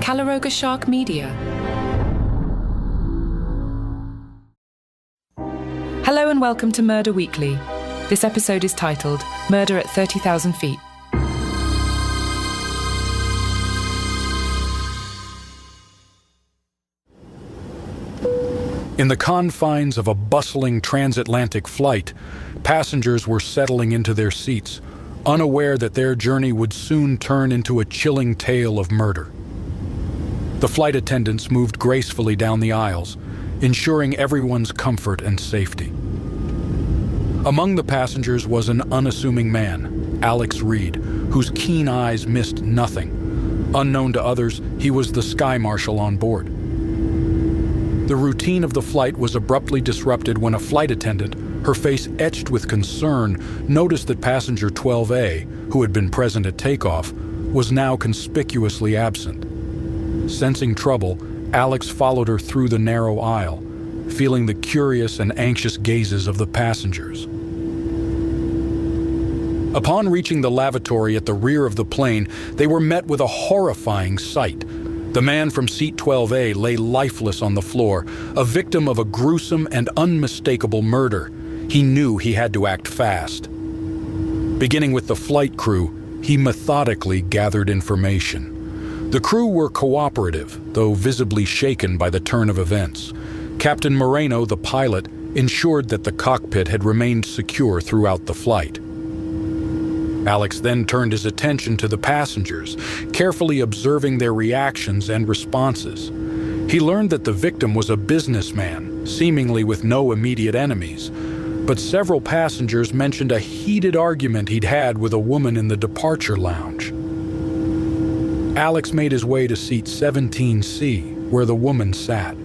Calaroga Shark Media. Hello and welcome to Murder Weekly. This episode is titled Murder at 30,000 Feet. In the confines of a bustling transatlantic flight, passengers were settling into their seats, unaware that their journey would soon turn into a chilling tale of murder. The flight attendants moved gracefully down the aisles, ensuring everyone's comfort and safety. Among the passengers was an unassuming man, Alex Reed, whose keen eyes missed nothing. Unknown to others, he was the Sky Marshal on board. The routine of the flight was abruptly disrupted when a flight attendant, her face etched with concern, noticed that passenger 12A, who had been present at takeoff, was now conspicuously absent. Sensing trouble, Alex followed her through the narrow aisle, feeling the curious and anxious gazes of the passengers. Upon reaching the lavatory at the rear of the plane, they were met with a horrifying sight. The man from seat 12A lay lifeless on the floor, a victim of a gruesome and unmistakable murder. He knew he had to act fast. Beginning with the flight crew, he methodically gathered information. The crew were cooperative, though visibly shaken by the turn of events. Captain Moreno, the pilot, ensured that the cockpit had remained secure throughout the flight. Alex then turned his attention to the passengers, carefully observing their reactions and responses. He learned that the victim was a businessman, seemingly with no immediate enemies, but several passengers mentioned a heated argument he'd had with a woman in the departure lounge. Alex made his way to seat 17C, where the woman sat.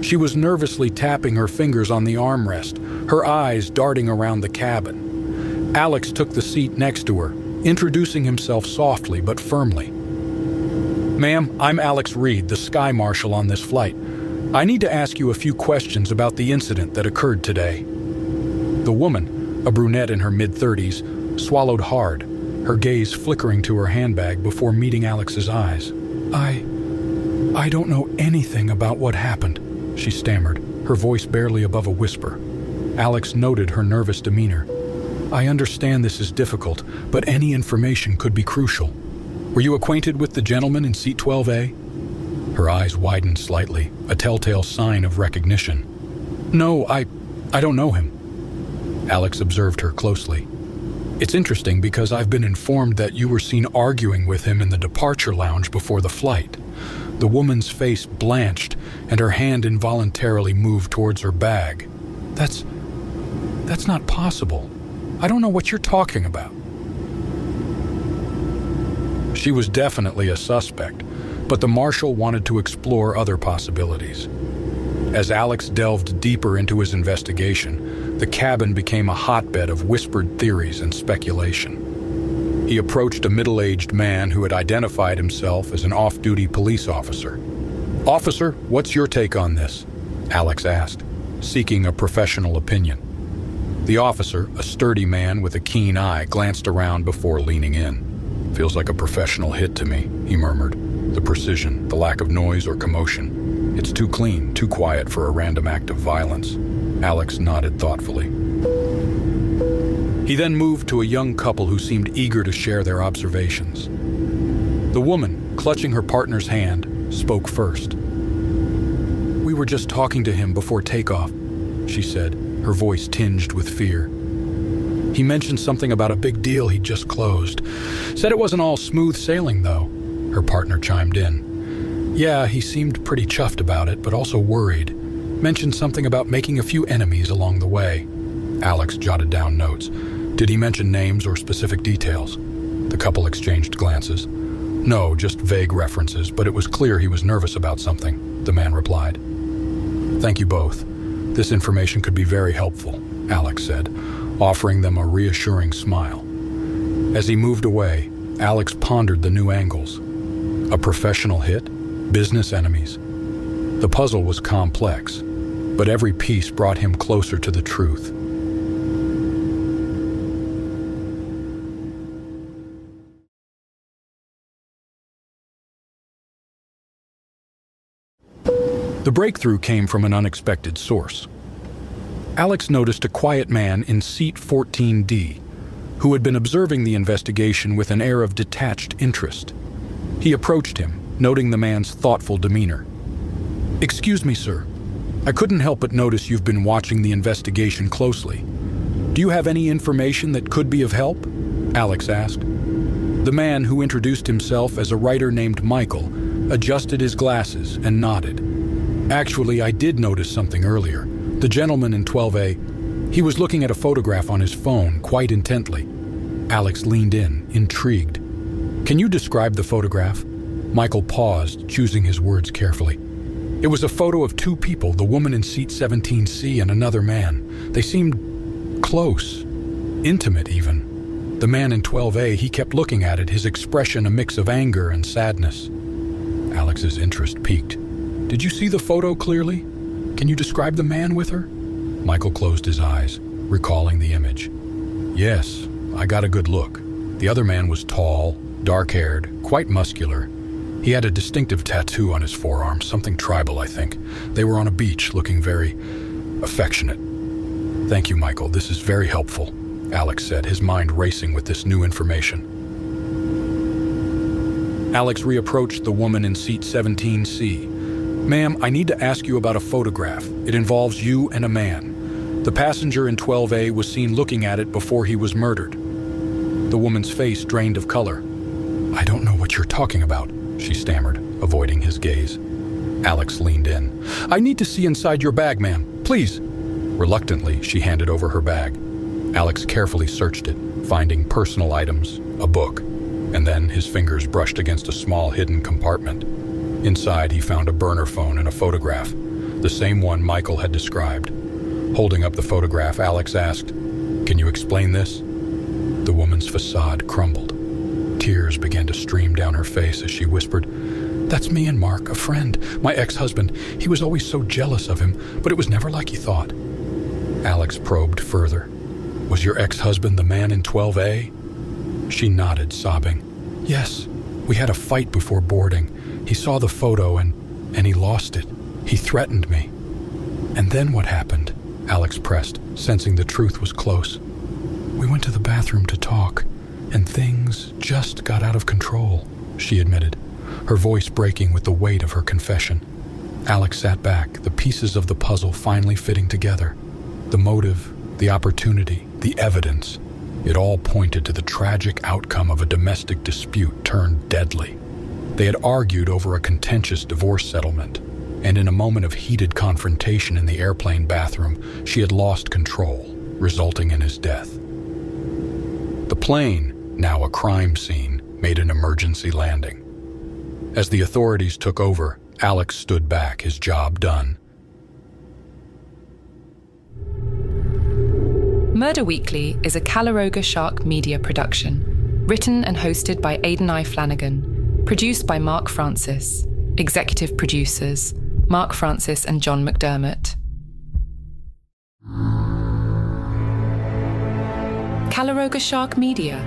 She was nervously tapping her fingers on the armrest, her eyes darting around the cabin. Alex took the seat next to her, introducing himself softly but firmly. "Ma'am, I'm Alex Reed, the Sky Marshal on this flight. I need to ask you a few questions about the incident that occurred today." The woman, a brunette in her mid-30s, swallowed hard, her gaze flickering to her handbag before meeting Alex's eyes. I don't know anything about what happened," she stammered, her voice barely above a whisper. Alex noted her nervous demeanor. "I understand this is difficult, but any information could be crucial. Were you acquainted with the gentleman in seat 12A? Her eyes widened slightly, a telltale sign of recognition. "No, I don't know him." Alex observed her closely. "It's interesting because I've been informed that you were seen arguing with him in the departure lounge before the flight." The woman's face blanched, and her hand involuntarily moved towards her bag. That's not possible. I don't know what you're talking about." She was definitely a suspect, but the marshal wanted to explore other possibilities. As Alex delved deeper into his investigation, the cabin became a hotbed of whispered theories and speculation. He approached a middle-aged man who had identified himself as an off-duty police officer. "Officer, what's your take on this?" Alex asked, seeking a professional opinion. The officer, a sturdy man with a keen eye, glanced around before leaning in. "Feels like a professional hit to me," he murmured. "The precision, the lack of noise or commotion. It's too clean, too quiet for a random act of violence." Alex nodded thoughtfully. He then moved to a young couple who seemed eager to share their observations. The woman, clutching her partner's hand, spoke first. "We were just talking to him before takeoff," she said, her voice tinged with fear. "He mentioned something about a big deal he'd just closed. Said it wasn't all smooth sailing, though," her partner chimed in. "Yeah, he seemed pretty chuffed about it, but also worried. Mentioned something about making a few enemies along the way." Alex jotted down notes. "Did he mention names or specific details?" The couple exchanged glances. "No, just vague references, but it was clear he was nervous about something," the man replied. "Thank you both. This information could be very helpful," Alex said, offering them a reassuring smile. As he moved away, Alex pondered the new angles. A professional hit? Business enemies? The puzzle was complex, but every piece brought him closer to the truth. The breakthrough came from an unexpected source. Alex noticed a quiet man in seat 14D who had been observing the investigation with an air of detached interest. He approached him, noting the man's thoughtful demeanor. "Excuse me, sir. I couldn't help but notice you've been watching the investigation closely. Do you have any information that could be of help?" Alex asked. The man, who introduced himself as a writer named Michael, adjusted his glasses and nodded. "Actually, I did notice something earlier. The gentleman in 12A, he was looking at a photograph on his phone quite intently." Alex leaned in, intrigued. "Can you describe the photograph?" Michael paused, choosing his words carefully. "It was a photo of two people, the woman in seat 17C and another man. They seemed close, intimate even. The man in 12A, he kept looking at it, his expression a mix of anger and sadness." Alex's interest peaked. "Did you see the photo clearly? Can you describe the man with her?" Michael closed his eyes, recalling the image. "Yes, I got a good look. The other man was tall, dark-haired, quite muscular. He had a distinctive tattoo on his forearm, something tribal, I think. They were on a beach, looking very affectionate." "Thank you, Michael. This is very helpful," Alex said, his mind racing with this new information. Alex reapproached the woman in seat 17C. "Ma'am, I need to ask you about a photograph. It involves you and a man. The passenger in 12A was seen looking at it before he was murdered." The woman's face drained of color. "I don't know what you're talking about," she stammered, avoiding his gaze. Alex leaned in. "I need to see inside your bag, ma'am. Please." Reluctantly, she handed over her bag. Alex carefully searched it, finding personal items, a book, and then his fingers brushed against a small hidden compartment. Inside, he found a burner phone and a photograph, the same one Michael had described. Holding up the photograph, Alex asked, "Can you explain this?" The woman's facade crumbled. Tears began to stream down her face as she whispered, "That's me and Mark, a friend, my ex-husband. He was always so jealous of him, but it was never like he thought." Alex probed further. "Was your ex-husband the man in 12A?" She nodded, sobbing. "Yes, we had a fight before boarding. He saw the photo and he lost it. He threatened me." "And then what happened?" Alex pressed, sensing the truth was close. "We went to the bathroom to talk, and things just got out of control," she admitted, her voice breaking with the weight of her confession. Alex sat back, the pieces of the puzzle finally fitting together. The motive, the opportunity, the evidence, it all pointed to the tragic outcome of a domestic dispute turned deadly. They had argued over a contentious divorce settlement, and in a moment of heated confrontation in the airplane bathroom, she had lost control, resulting in his death. The plane, now a crime scene, made an emergency landing. As the authorities took over, Alex stood back, his job done. Murder Weekly is a Calaroga Shark media production, written and hosted by Aidan I. Flanagan, produced by Mark Francis, executive producers Mark Francis and John McDermott. Calaroga Shark Media.